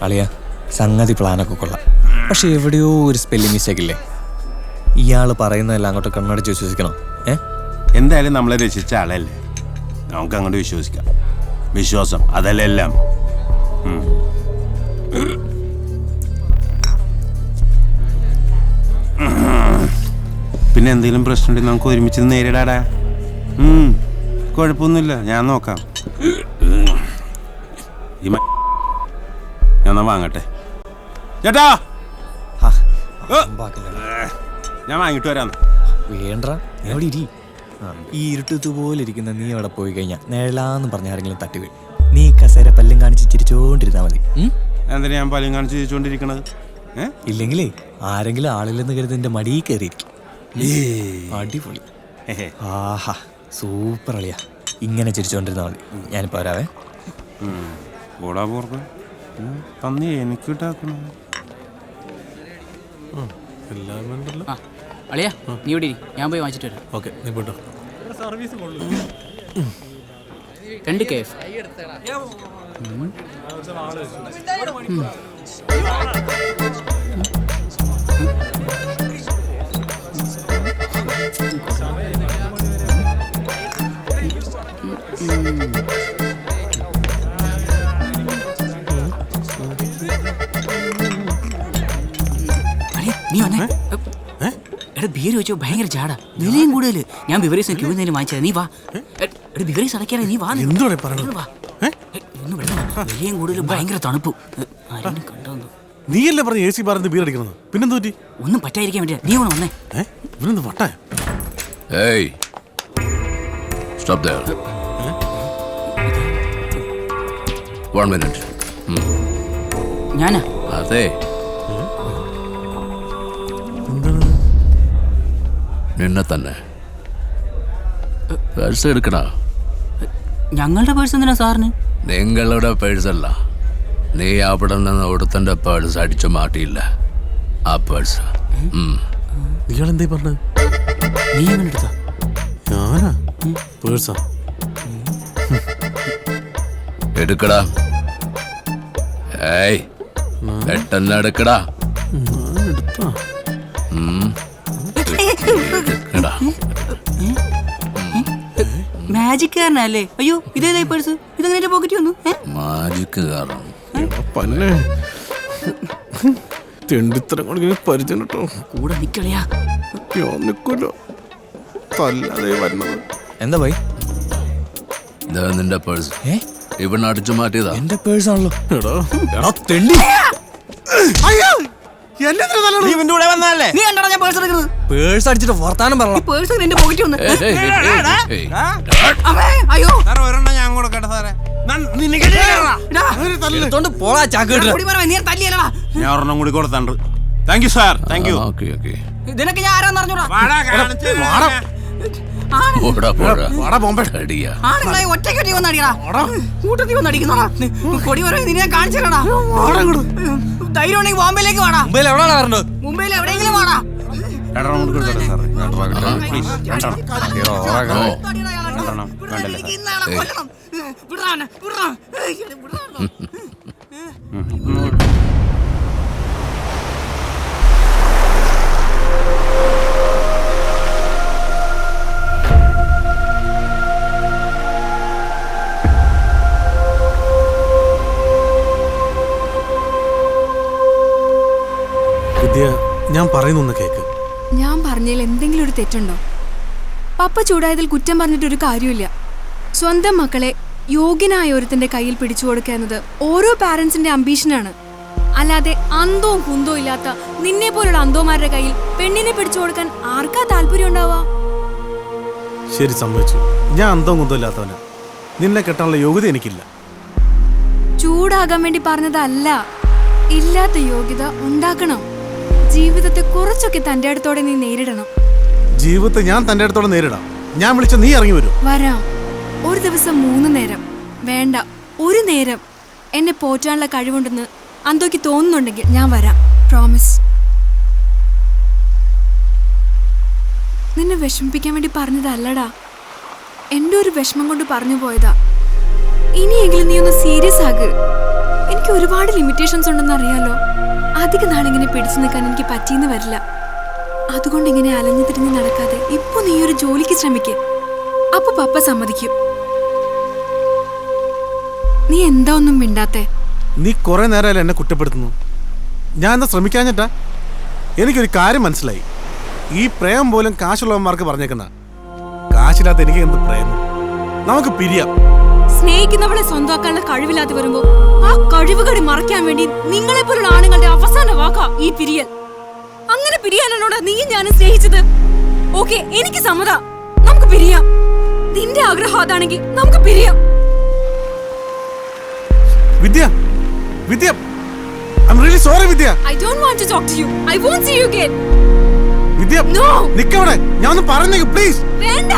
അളിയ സംഗതി പ്ലാനൊക്കെ കൊള്ളാം, പക്ഷെ എവിടെയോ ഒരു സ്പെല്ലിംഗ് മിസ്റ്റേക്ക് ഇല്ലേ? ഇയാൾ പറയുന്നതെല്ലാം അങ്ങോട്ട് കണ്ണടച്ച് വിശ്വസിക്കണം. എന്തായാലും നമ്മളെ രക്ഷിച്ച ആളല്ലേ, നമുക്ക് അങ്ങോട്ട് വിശ്വസിക്കാം. വിശ്വാസം അതല്ല എല്ലാം. പിന്നെ എന്തെങ്കിലും പ്രശ്നമുണ്ടെങ്കിൽ നമുക്ക് ഒരുമിച്ച് നേരിടാടാ. കുഴപ്പമൊന്നുമില്ല, ഞാൻ നോക്കാം. ഞാൻ വാങ്ങട്ടെ ചേട്ടാ, ഞാൻ വാങ്ങിട്ട് വരാം. വേണ്ട, എവിടെ ഇരി. ഈ ഇരുട്ടത്ത് പോലെ ഇരിക്കുന്ന നീ അവിടെ പോയി കഴിഞ്ഞാൽ നേഴലാന്ന് പറഞ്ഞ ആരെങ്കിലും തട്ടി വീഴും. നീ കസേര പല്ലും കാണിച്ച് ചിരിച്ചോണ്ടിരുന്നാ മതി. എന്തിനാ ഞാൻ പല്ലും കാണിച്ച് ചിരിച്ചോണ്ടിരിക്കണത്? ഇല്ലെങ്കിലേ ആരെങ്കിലും ആളില്ലെന്ന് കരുതി എന്റെ മടിയിൽ കയറിയിരിക്കും. അടിപൊളി. ആഹാ, സൂപ്പർ അളിയാ. ഇങ്ങനെ ചിരിച്ചോണ്ടിരുന്നാ മതി. ഞാനിപ്പോ വരാവേ. തന്നി എനിക്ക് കിട്ടാക്കണം. അളിയാ നീ ഇവിടെ ഇരി, ഞാൻ പോയി വാങ്ങിച്ചിട്ട് വരാം. ഓക്കെ, നീ പോട്ടോ. 2 KF. നീ വന്നേ. എടാ ബിയർ വെച്ചോ, ഭയങ്കര ചാടാ, വിലയും കൂടുതൽ. ഞാൻ ബിവറേജ് ക്യൂ നിന്ന് വാങ്ങിച്ചത്, നീ വാ. എടാ ബിവറേജ് അടയ്ക്കാതെ നീ വാ. വിലയും കൂടുതൽ, ഭയങ്കര തണുപ്പ്. കണ്ടോന്നു നീയല്ലേ പറഞ്ഞ AC ബാറിന്റെ ബിയർ അടിക്കണത്, പിന്നെന്ത് പറ്റി? ഒന്നും പറ്റാതിരിക്കാൻ പറ്റില്ല, നീ ഒന്ന് വന്നേ. ഇവനെന്ത് വട്ടാ? Stop there. 1 minute. ഞാനാ? അതെ, നിന്നെ തന്നെ. പേഴ്സ് എടുക്കണ. ഞങ്ങളുടെ പേഴ്സ് എന്തിനാ സാറിന്? നിങ്ങളുടെ പേഴ്സല്ല, നീ അവിടെ നിന്ന് ഒരുത്തന്റെ പേഴ്സ് അടിച്ചു മാറ്റിയില്ല, ആ പേഴ്സ്. ഇയാളെന്തേ പറഞ്ഞത്? നീ എങ്ങനെ എടുത്താ? ഞാനാ പേഴ്സാ? എടുക്കടാ. ഏയ്, പെട്ടെന്ന് എടുക്കടാ. എടുത്താ? മാജിക് കാരനല്ലേ? അയ്യോ, ഇതേതാ പേഴ്സ്? ഇതെങ്ങനെ പോക്കറ്റ് വന്നു? മാജിക് കാരണം പന്നെ തെണ്ടിത്തരം കൊണ്ട് പരിചയം കേട്ടോ. കൂടെ നിക്കളിയാ. ഞാൻ നിക്കൂല്ലോ, തല്ലാതെ വരുന്നത്. എന്താ പോയി? ഇതാ നിന്റെ പേഴ്സ്. ഇവിടെ അടിച്ചു മാറ്റിയതാ. എന്റെ പേഴ്സ് ആണല്ലോ. പേഴ്സ് അടിച്ചിട്ട് വർത്താനം പറഞ്ഞു. ഞാൻ കൊടുക്കട്ടെ സാറേ. പോളാ ചാക്ക്. ഞാൻ ഒരെണ്ണം കൂടി കൊടുത്തണ്ട്. Thank you sir, thank you. ഇതിനൊക്കെ ഞാൻ ആരാന്ന് അറിഞ്ഞൂടാ. ഒറ്റയ്ക്ക് വന്ന് അടിക്കടാ, കൂട്ടത്തിൽ വന്ന് അടിക്കുന്നോടാ. കൊടി പറയാൻ നിന്നെ കാണിച്ചടാ. ധൈര്യം ഉണ്ടെങ്കിൽ ബോംബെയിലേക്ക് വാടാ. മുംബൈയിൽ എവിടെയാണ് പറഞ്ഞത്? മുംബൈയിൽ എവിടെയെങ്കിലും വാടാ. ഞാൻ പറയുന്നൊന്ന് കേക്ക്. ഞാൻ പറഞ്ഞതിൽ എന്തെങ്കിലും ഒരു തെറ്റുണ്ടോ? പപ്പ ചൂടായതിൽ കുറ്റം പറഞ്ഞിട്ടൊരു കാര്യമില്ല. സ്വന്തം മക്കളെ യോഗ്യനായ ഒരുത്തന്റെ കയ്യിൽ പിടിച്ചു കൊടുക്കുക എന്നത് ഓരോ പാരന്റ്സിന്റെ അംബീഷനാണ്. അല്ലാതെ അന്തവും കുന്തവും ഇല്ലാത്ത നിന്നെ പോലുള്ള അന്തോമാരുടെ കയ്യിൽ പെണ്ണിനെ പിടിച്ചു കൊടുക്കാൻ ആർക്കാ താല്പര്യം ഉണ്ടാവാ? ശരി, സമ്മതിച്ചു. ഞാൻ അന്തവും കുന്തവും ഇല്ലാത്തവനാ. നിന്നെ കെട്ടാനുള്ള യോഗ്യത എനിക്കില്ല. ചൂടാകാൻ വേണ്ടി പറഞ്ഞതല്ല, ഇല്ലാത്ത യോഗ്യത ഉണ്ടാക്കണം. ജീവിതത്തെ കുറച്ചൊക്കെ തന്റെ അടുത്തോടെ നീ നേരിടണം. ജീവിതത്തെ ഞാൻ തന്റെ അടുത്തോടെ നേരിടാം. ഞാൻ വിളിച്ച നീ ഇറങ്ങി വരും. വരാം. ഒരു ദിവസം 3 നേരം വേണ്ട, 1 നേരം എന്നെ പോറ്റാനുള്ള കഴിവുണ്ടെന്ന് അന്തോക്ക് തോന്നുന്നുണ്ടെങ്കിൽ ഞാൻ വരാം. പ്രോമിസ്. നിന്നെ വിഷമിപ്പിക്കാൻ വേണ്ടി പറഞ്ഞതല്ലടാ, എൻ്റെ ഒരു വിഷമം കൊണ്ട് പറഞ്ഞു പോയതാ. ഇനിയെങ്കിലും നീ ഒന്ന് സീരിയസ് ആക്. എനിക്ക് എനിക്ക് ഒരുപാട് ലിമിറ്റേഷൻസ് ഉണ്ടെന്ന് അറിയാലോ. അധിക നാളിങ്ങനെ പിടിച്ചു നിൽക്കാൻ എനിക്ക് പറ്റിയെന്ന് വരില്ല. അതുകൊണ്ട് ഇങ്ങനെ അലഞ്ഞു തിരിഞ്ഞ് നടക്കാതെ ഇപ്പൊ നീ ഒരു ജോലിക്ക് ശ്രമിക്ക്. അപ്പൊ പപ്പ സമ്മതിക്കും. നീ എന്താ ഒന്നും മിണ്ടാത്തെ? നീ കുറെ നേരമല്ലേ എന്നെ കുറ്റപ്പെടുത്തുന്നു. ഞാൻ എന്താ ശ്രമിക്കാഞ്ഞിട്ടാ? എനിക്കൊരു കാര്യം മനസ്സിലായി. ഈ പ്രേമം പോലും കാശുള്ളവന്മാർക്ക് പറഞ്ഞേക്കുന്ന, കാശില്ലാത്ത എനിക്ക് എന്ത് പ്രേമം? നമുക്ക് പിരിയാം. സ്നേഹിക്കുന്നവളെ സ്വന്തമാക്കാനുള്ള കഴിവില്ലാതെ വരുമ്പോ ആ കഴിവുകടി മറയ്ക്കാൻ വേണ്ടി നിങ്ങളെ പോലുള്ള ആണുങ്ങളുടെ അവസാന വാക്കാ ഈ പിരിയൽ. അങ്ങനെ പിരിയാനാണോടാ നീയും ഞാനും സ്നേഹിച്ചത്? ഓക്കെ, എനിക്ക് സമ്മതം, നമുക്ക് പിരിയാം. നിന്റെ ആഗ്രഹം അതാണെങ്കിൽ നമുക്ക് പിരിയാം. വിദ്യ, വിദ്യ, I'm really sorry Vidya. I don't want to talk to you. I won't see you again. Vidya, No. നിക്കവിടെ. ഞാൻ ഒന്ന് പറഞ്ഞേക്ക് പ്ലീസ്. വേണ്ട.